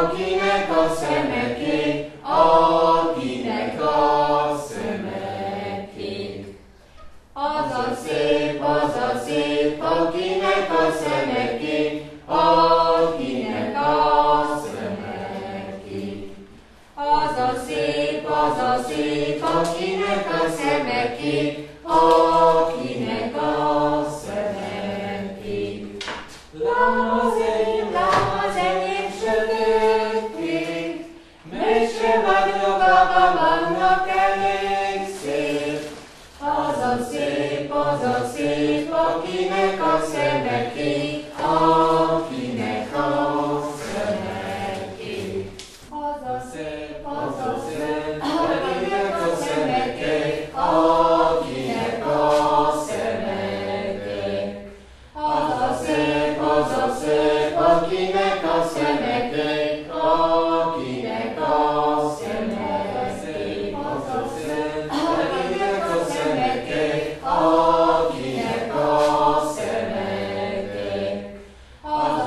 akinek a szeme kék, akinek a szeme kék. Az a szép, akinek a szeme kék, akinek a szeme kék. Az a szép, akinek a szeme kék, akinek a szeme kék. Lám az enyém sötétkék, mese vagyok, vannak elég szép. Az a szép, akinek a szeme kék, akinek a szeme kék. Az a szép, akinek a szeme kék, akinek a szeme kék. Az a szép, akinek a szeme kék, akinek a szeme kék. Az a szép, akinek a szeme kék, akinek a szeme kék. Az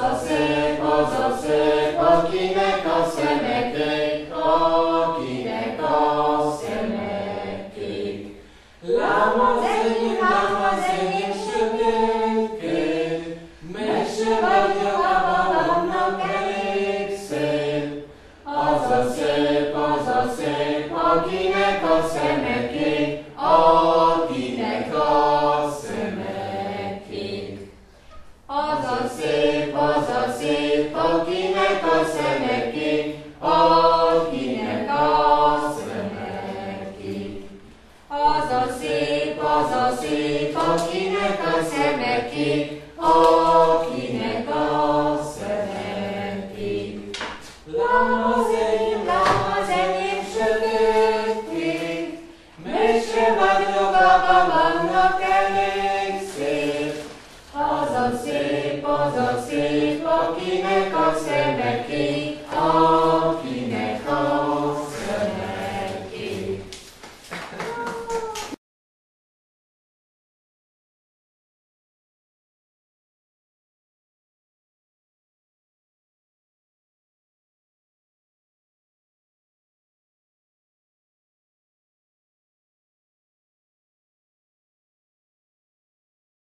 a szép, akinek a szeme kék, akinek a szeme kék. Lám az enyém sötétkék, mese vagyok, vannak elég szép. Az a szép, akinek a szeme kék, akinek a szeme kék. Az a szép, akinek a szeme kék, akinek a szeme kék. Az a szép, akinek a szeme kék, akinek a szeme kék. Lám az enyém sötétkék, mese vagyok, vannak elég szép. Az a szép, akinek a szeme